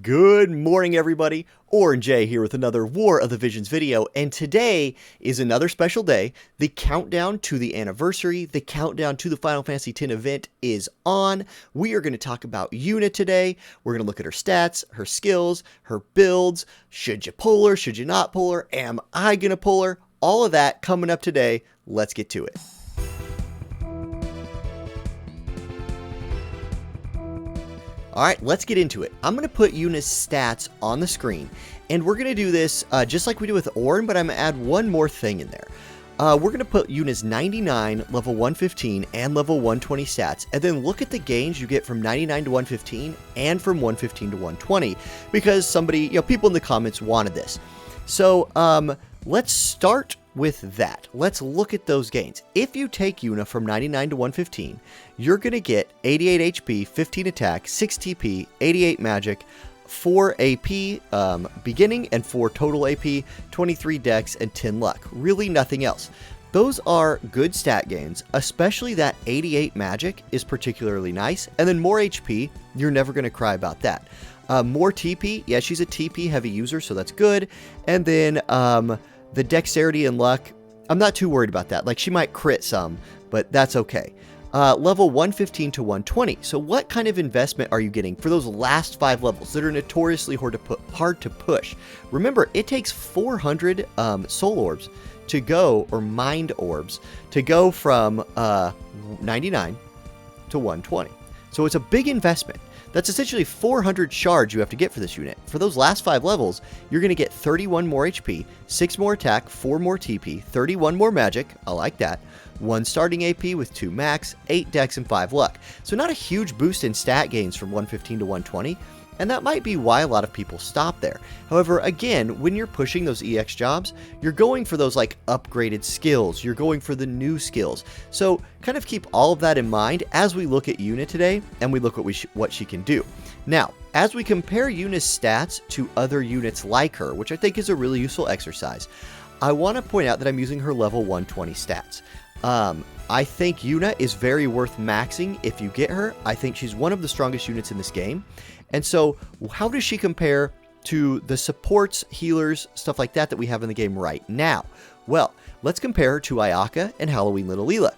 Good morning, everybody. Jayy here with another War of the Visions video, and today is another special day. The countdown to the anniversary, the countdown to the Final Fantasy X event is on. We are going to talk about Yuna today. We're going to look at her stats, her skills, her builds. Should you pull her? Should you not pull her? Am I going to pull her? All of that coming up today. Let's get to it. Alright, let's get into it. I'm going to put Yuna's stats on the screen, and we're going to do this just like we do with Auronnj, but I'm going to add one more thing in there. We're going to put Yuna's 99, level 115, and level 120 stats, and then look at the gains you get from 99 to 115 and from 115 to 120, because somebody, people in the comments wanted this. So, let's start with that. Let's look at those gains. If you take Yuna from 99 to 115, you're going to get 88 HP, 15 attack, 6 TP, 88 magic, 4 AP beginning, and 4 total AP, 23 dex, and 10 luck. Really nothing else. Those are good stat gains, especially that 88 magic is particularly nice, and then more HP, you're never going to cry about that. More TP, yeah, she's a TP heavy user, so that's good, and then the dexterity and luck, I'm not too worried about that. Like, she might crit some, but that's okay. Level 115 to 120. So what kind of investment are you getting for those last 5 levels that are notoriously hard to push? Remember, it takes 400 soul orbs to go, or mind orbs, to go from 99 to 120. So it's a big investment. That's essentially 400 shards you have to get for this unit. For those last 5 levels, you're going to get 31 more HP, 6 more attack, 4 more TP, 31 more magic, I like that, 1 starting AP with 2 max, 8 dex, and 5 luck. So not a huge boost in stat gains from 115 to 120, and that might be why a lot of people stop there. However, again, when you're pushing those EX jobs, you're going for those like upgraded skills, you're going for the new skills. So kind of keep all of that in mind as we look at Yuna today, and we look at what she can do. Now, as we compare Yuna's stats to other units like her, which I think is a really useful exercise, I want to point out that I'm using her level 120 stats. I think Yuna is very worth maxing if you get her. I think she's one of the strongest units in this game. And so, how does she compare to the supports, healers, stuff like that we have in the game right now? Well, let's compare her to Ayaka and Halloween Little Leela.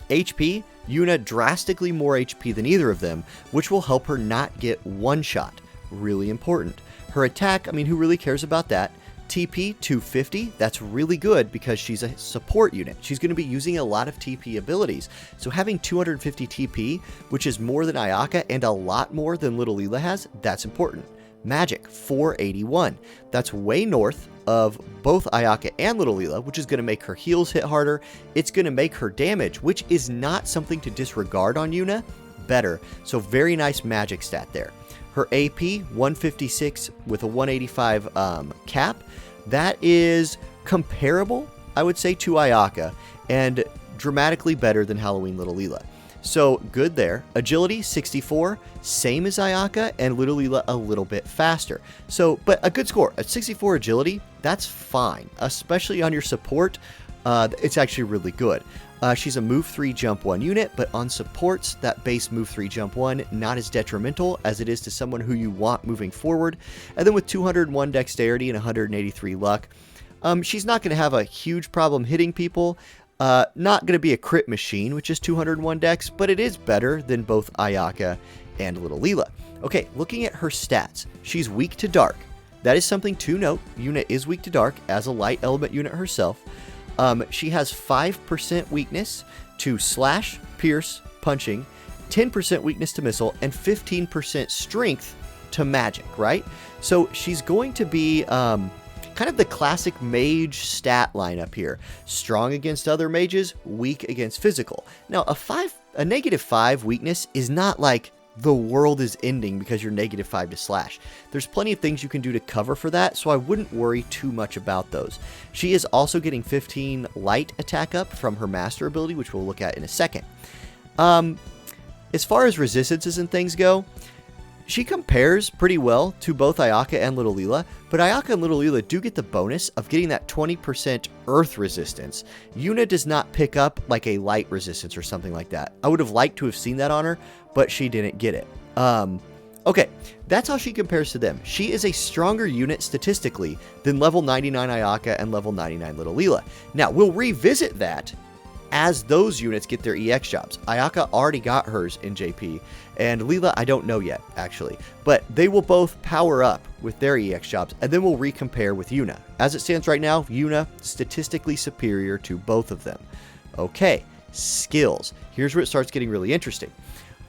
HP, Yuna drastically more HP than either of them, which will help her not get one-shot. Really important. Her attack, I mean, who really cares about that? TP 250, that's really good because she's a support unit. She's going to be using a lot of TP abilities. So having 250 TP, which is more than Ayaka and a lot more than Little Leela has, that's important. Magic 481, that's way north of both Ayaka and Little Leela, which is going to make her heals hit harder. It's going to make her damage, which is not something to disregard on Yuna, better. So very nice magic stat there. Her AP, 156 with a 185 cap. That is comparable, I would say, to Ayaka, and dramatically better than Halloween Little Leela. So, good there. Agility, 64, same as Ayaka, and Little Leela a little bit faster. So, but a good score. At 64 agility, that's fine, especially on your support. It's actually really good. She's a move 3 jump 1 unit, but on supports, that base move 3 jump 1 not as detrimental as it is to someone who you want moving forward. And then with 201 dexterity and 183 luck, she's not going to have a huge problem hitting people. Not going to be a crit machine, which is 201 dex, but it is better than both Ayaka and Little Leela. Okay, looking at her stats, she's weak to dark. That is something to note. Yuna is weak to dark as a light element unit herself. She has 5% weakness to slash, pierce, punching, 10% weakness to missile, and 15% strength to magic, right? So she's going to be kind of the classic mage stat lineup here. Strong against other mages, weak against physical. Now, a -5 weakness is not like the world is ending because you're -5 to slash. There's plenty of things you can do to cover for that, so I wouldn't worry too much about those. She is also getting 15 light attack up from her master ability, which we'll look at in a second. As far as resistances and things go, she compares pretty well to both Ayaka and Little Leela, but Ayaka and Little Leela do get the bonus of getting that 20% earth resistance. Yuna does not pick up like a light resistance or something like that. I would have liked to have seen that on her, but she didn't get it. Okay, that's how she compares to them. She is a stronger unit statistically than level 99 Ayaka and level 99 Little Leela. Now, we'll revisit that as those units get their EX jobs. Ayaka already got hers in JP, and Leela I don't know yet, actually. But they will both power up with their EX jobs, and then we'll recompare with Yuna. As it stands right now, Yuna statistically superior to both of them. Okay, skills. Here's where it starts getting really interesting.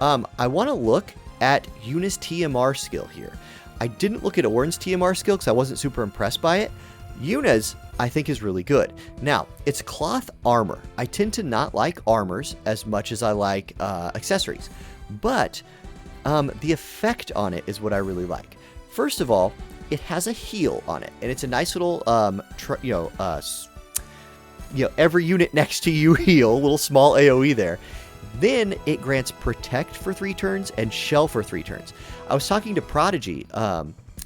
I want to look at Yuna's TMR skill here. I didn't look at Auronnj's TMR skill because I wasn't super impressed by it. Yuna's, I think, is really good. Now, it's cloth armor. I tend to not like armors as much as I like accessories, but the effect on it is what I really like. First of all, it has a heal on it, and it's a nice little, every unit next to you heal, little small AoE there. Then it grants Protect for 3 turns and Shell for 3 turns. I was talking to Prodigy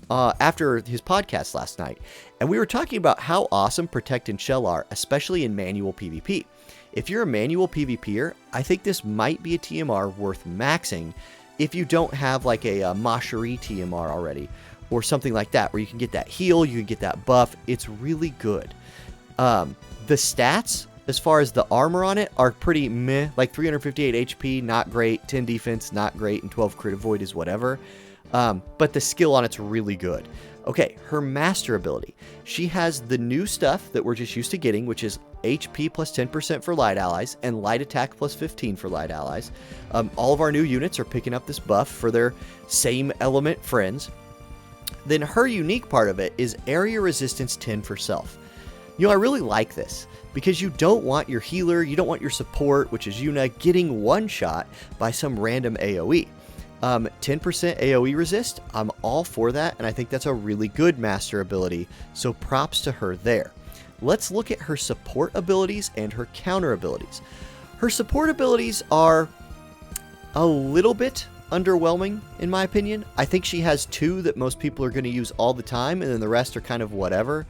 after his podcast last night, and we were talking about how awesome Protect and Shell are, especially in manual PvP. If you're a manual PvPer, I think this might be a TMR worth maxing if you don't have like a Macherie TMR already, or something like that, where you can get that heal, you can get that buff. It's really good. The stats, as far as the armor on it, are pretty meh. Like 358 HP, not great. 10 defense, not great. And 12 crit avoid is whatever. But the skill on it's really good. Okay, her master ability. She has the new stuff that we're just used to getting, which is HP plus 10% for light allies and light attack plus 15 for light allies. All of our new units are picking up this buff for their same element friends. Then her unique part of it is area resistance 10 for self. You know, I really like this because you don't want your healer, you don't want your support, which is Yuna, getting one shot by some random AoE. 10% AoE resist, I'm all for that, and I think that's a really good master ability, so props to her there. Let's look at her support abilities and her counter abilities. Her support abilities are a little bit underwhelming, in my opinion. I think she has 2 that most people are going to use all the time, and then the rest are kind of whatever.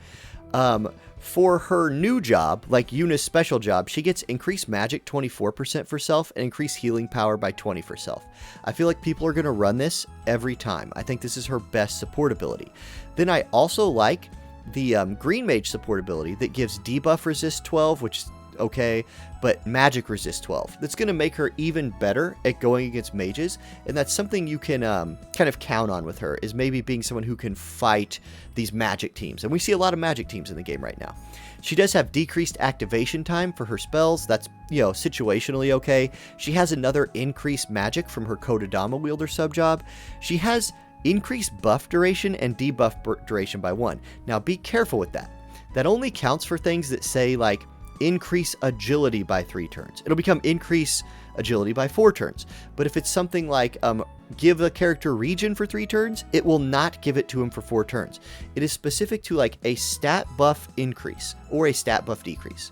For her new job, like Yuna's special job, she gets increased magic 24% for self and increased healing power by 20 for self. I feel like people are going to run this every time. I think this is her best support ability. Then I also like the Green Mage support ability that gives debuff resist 12, which is okay, but magic resist 12. That's going to make her even better at going against mages, and that's something you can kind of count on with her, is maybe being someone who can fight these magic teams, and we see a lot of magic teams in the game right now. She does have decreased activation time for her spells. That's, you know, situationally okay. She has another increased magic from her Kodadama wielder subjob. She has increased buff duration and debuff duration by 1. Now be careful with that. That only counts for things that say like increase agility by 3 turns. It'll become increase agility by 4 turns. But if it's something like give a character regen for 3 turns, it will not give it to him for 4 turns. It is specific to like a stat buff increase or a stat buff decrease.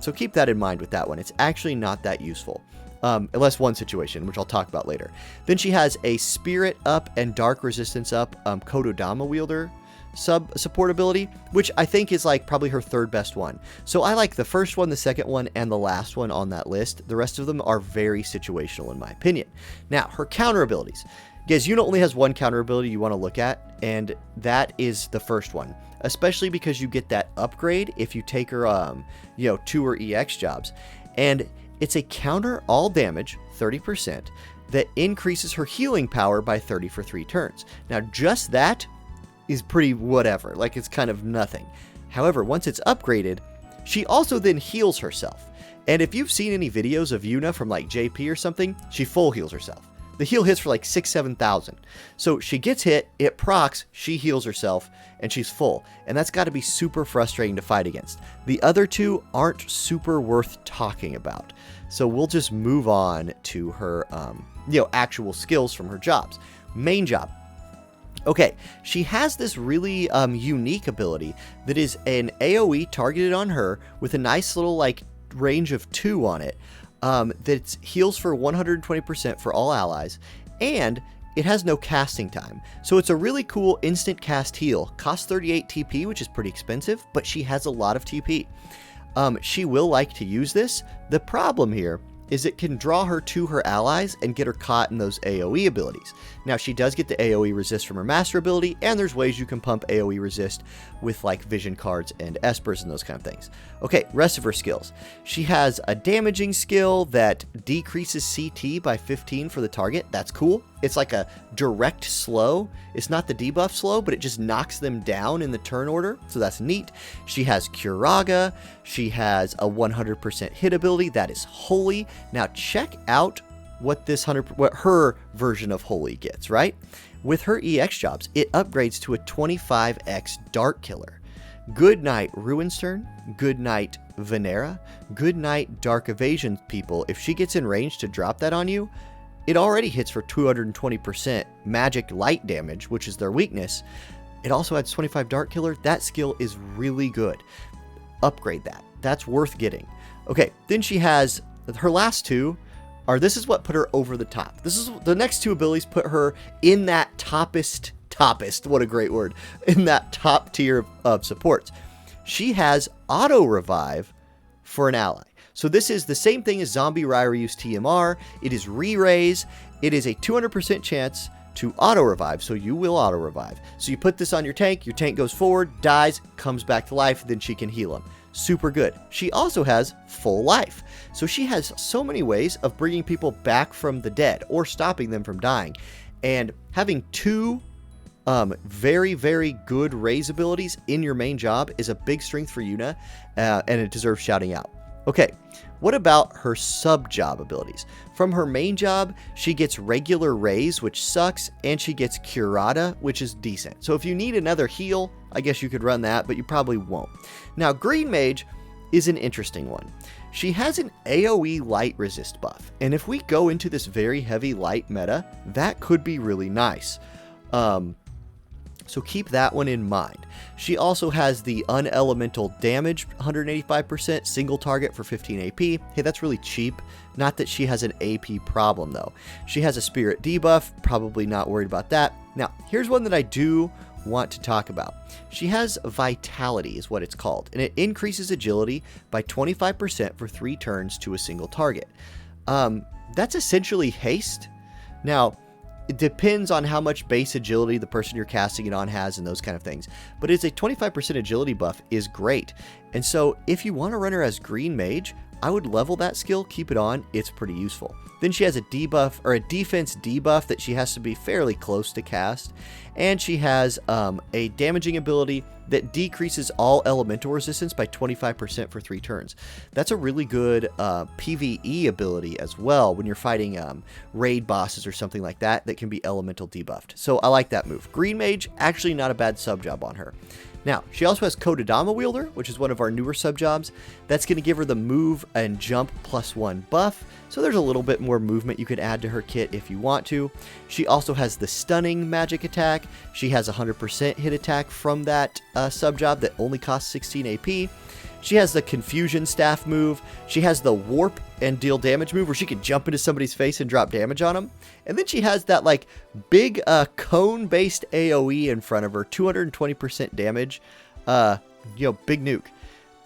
So keep that in mind with that one. It's actually not that useful. Unless one situation, which I'll talk about later. Then she has a spirit up and dark resistance up Kodadama wielder support ability, which I think is like probably her 3rd best one. So I like the first one, the second one, and the last one on that list. The rest of them are very situational in my opinion. Now, her counter abilities. Guys, Yuna only has one counter ability you want to look at, and that is the first one. Especially because you get that upgrade if you take her, 2 or EX jobs. And it's a counter all damage, 30%, that increases her healing power by 30 for 3 turns. Now, just that is pretty whatever, like it's kind of nothing. However, once it's upgraded, she also then heals herself. And if you've seen any videos of Yuna from like JP or something, she full heals herself. The heal hits for like 6,000-7,000. So she gets hit, it procs, she heals herself, and she's full. And that's got to be super frustrating to fight against. The other 2 aren't super worth talking about. So we'll just move on to her, actual skills from her jobs. Main job. Okay, she has this really unique ability that is an AoE targeted on her with a nice little like range of 2 on it that heals for 120% for all allies, and it has no casting time. So it's a really cool instant cast heal. Costs 38 TP, which is pretty expensive, but she has a lot of TP. She will like to use this. The problem here is it can draw her to her allies and get her caught in those AoE abilities. Now, she does get the AoE resist from her master ability, and there's ways you can pump AoE resist with like vision cards and Espers and those kind of things. Okay, rest of her skills. She has a damaging skill that decreases CT by 15 for the target. That's cool. It's like a direct slow. It's not the debuff slow, but it just knocks them down in the turn order, so that's neat. She has Curaga. She has a 100% hit ability. That is Holy. Now check out what what her version of Holy gets, right? With her EX jobs, it upgrades to a 25x Dart Killer. Good night, Ruinstern. Good night, Venera. Good night, Dark Evasion people. If she gets in range to drop that on you, it already hits for 220% magic light damage, which is their weakness. It also adds 25 Dart Killer. That skill is really good. Upgrade that. That's worth getting. Okay, then she has her last two. This is what put her over the top. This is the next two abilities put her in that toppest, what a great word, in that top tier of supports. She has auto revive for an ally. So this is the same thing as Zombie Ryryu's TMR. It is re-raise. It is a 200% chance to auto revive, so you will auto revive. So you put this on your tank goes forward, dies, comes back to life, then she can heal him. Super good. She also has full life. So she has so many ways of bringing people back from the dead or stopping them from dying. And having two very, very good raise abilities in your main job is a big strength for Yuna, and it deserves shouting out. Okay, what about her sub-job abilities? From her main job, she gets regular raise, which sucks, and she gets Curada, which is decent. So if you need another heal, I guess you could run that, but you probably won't. Now, Green Mage is an interesting one. She has an AoE light resist buff, and if we go into this very heavy light meta, that could be really nice. So keep that one in mind. She also has the unelemental damage, 185%, single target for 15 AP. Hey, that's really cheap. Not that she has an AP problem, though. She has a spirit debuff, probably not worried about that. Now, here's one that I do want to talk about. She has Vitality, is what it's called, and it increases agility by 25% for 3 turns to a single target. That's essentially haste. Now, it depends on how much base agility the person you're casting it on has and those kind of things. But it's a 25% agility buff is great. And so if you want to run her as Green Mage, I would level that skill, keep it on. It's pretty useful. Then she has a debuff or a defense debuff that she has to be fairly close to cast. And she has a damaging ability that decreases all elemental resistance by 25% for 3 turns. That's a really good PvE ability as well when you're fighting raid bosses or something like that that can be elemental debuffed. So I like that move. Green Mage, actually not a bad sub job on her. Now, she also has Kodadama Wielder, which is one of our newer sub-jobs. That's going to give her the move and jump +1 buff, so there's a little bit more movement you could add to her kit if you want to. She also has the Stunning magic attack. She has 100% hit attack from that sub-job that only costs 16 AP. She has the Confusion Staff move. She has the Warp and Deal Damage move where she can jump into somebody's face and drop damage on them. And then she has that like big cone-based AoE in front of her, 220% damage. Big nuke.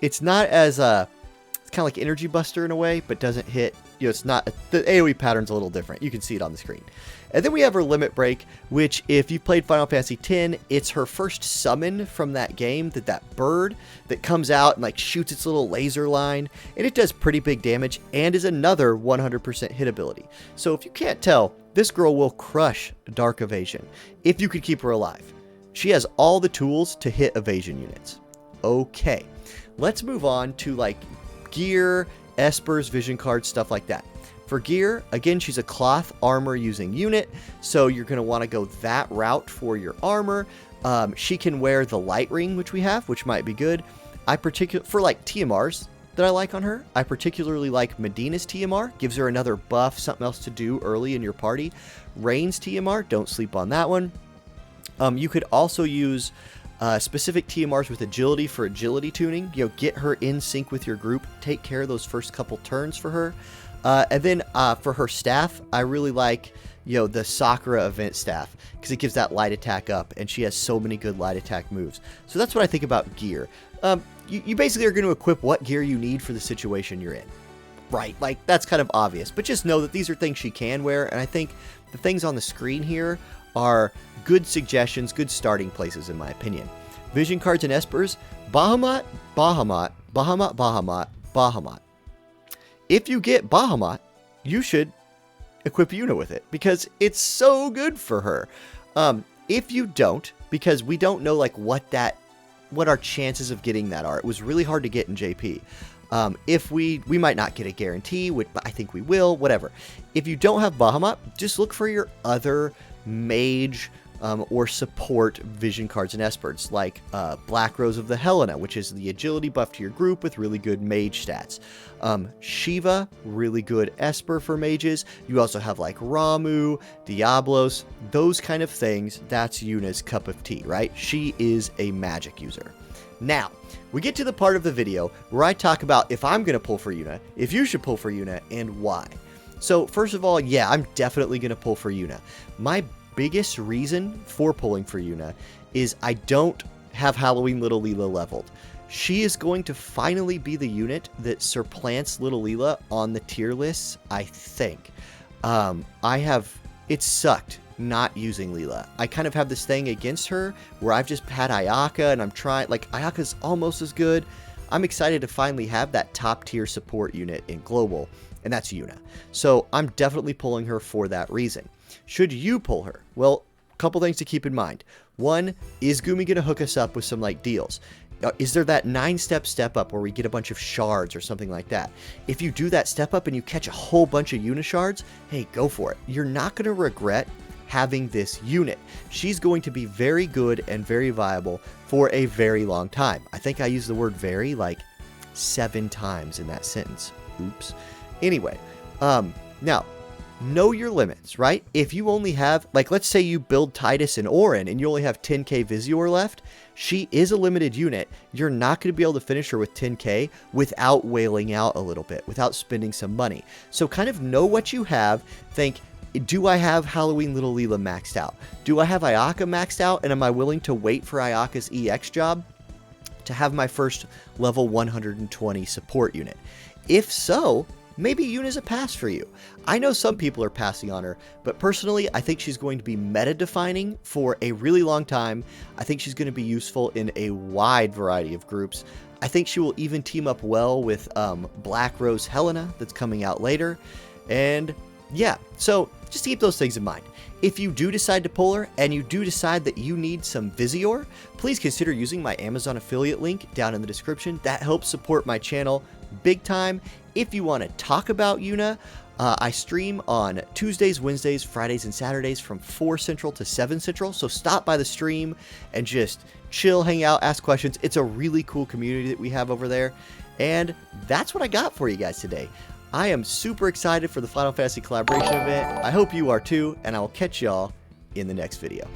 It's not as it's kind of like Energy Buster in a way, but doesn't hit. It's not, the AoE pattern's a little different. You can see it on the screen. And then we have her Limit Break, which if you've played Final Fantasy X, it's her first summon from that game, that bird that comes out and like shoots its little laser line, and it does pretty big damage and is another 100% hit ability. So if you can't tell, this girl will crush Dark Evasion if you could keep her alive. She has all the tools to hit evasion units. Okay, let's move on to like gear, Espers, vision cards, stuff like that. For gear, again, she's a cloth armor using unit, so you're going to want to go that route for your armor. She can wear the light ring, which we have, which might be good. For like TMRs that I like on her, I particularly like Medina's TMR, gives her another buff, something else to do early in your party. Rain's TMR, don't sleep on that one. You could also use specific TMRs with agility for agility tuning. Get her in sync with your group. Take care of those first couple turns for her. And then for her staff, I really like the Sakura event staff because it gives that light attack up, and she has so many good light attack moves. So that's what I think about gear. You basically are going to equip what gear you need for the situation you're in. right, like, that's kind of obvious. But just know that these are things she can wear, and I think the things on the screen here are good suggestions, good starting places, in my opinion. Vision cards and Espers, Bahamut, Bahamut, Bahamut, Bahamut, Bahamut. If you get Bahamut, you should equip Yuna with it, because it's so good for her. If you don't, because we don't know like what our chances of getting that are. It was really hard to get in JP. If we might not get a guarantee, but I think we will, whatever. If you don't have Bahamut, just look for your other mage or support vision cards and Espers, like Black Rose of the Helena, which is the agility buff to your group with really good mage stats. Shiva, really good Esper for mages. You also have like Ramu, Diablos, those kind of things. That's Yuna's cup of tea, right? She is a magic user. Now, we get to the part of the video where I talk about if I'm going to pull for Yuna, if you should pull for Yuna, and why. So, first of all, yeah, I'm definitely going to pull for Yuna. My biggest reason for pulling for Yuna is I don't have Halloween Little Leela leveled. She is going to finally be the unit that supplants Little Leela on the tier lists, I think. It sucked not using Leela. I kind of have this thing against her where I've just had Ayaka and I'm trying, like, Ayaka's almost as good. I'm excited to finally have that top tier support unit in global, and that's Yuna. So I'm definitely pulling her for that reason. Should you pull her? Well, a couple things to keep in mind. One, is Gumi going to hook us up with some like deals? Is there that 9-step step up where we get a bunch of shards or something like that? If you do that step up and you catch a whole bunch of Yuna shards, hey, go for it. You're not going to regret having this unit. She's going to be very good and very viable for a very long time. I think I used the word very like 7 times in that sentence. Oops. Anyway, now, know your limits, right? If you only have, like, let's say you build Titus and Auronnj and you only have 10k Visior left, she is a limited unit. You're not going to be able to finish her with 10k without wailing out a little bit, without spending some money. So kind of know what you have. Think, do I have Halloween Little Leela maxed out? Do I have Ayaka maxed out? And am I willing to wait for Ayaka's EX job to have my first level 120 support unit? If so, maybe Yuna's a pass for you. I know some people are passing on her, but personally, I think she's going to be meta-defining for a really long time. I think she's going to be useful in a wide variety of groups. I think she will even team up well with Black Rose Helena that's coming out later. And yeah, so just keep those things in mind. If you do decide to pull her and you do decide that you need some Visior, please consider using my Amazon affiliate link down in the description. That helps support my channel big time. If you want to talk about Yuna, I stream on Tuesdays, Wednesdays, Fridays, and Saturdays from 4 Central to 7 Central. So stop by the stream and just chill, hang out, ask questions. It's a really cool community that we have over there. And that's what I got for you guys today. I am super excited for the Final Fantasy collaboration event. I hope you are too, and I will catch y'all in the next video.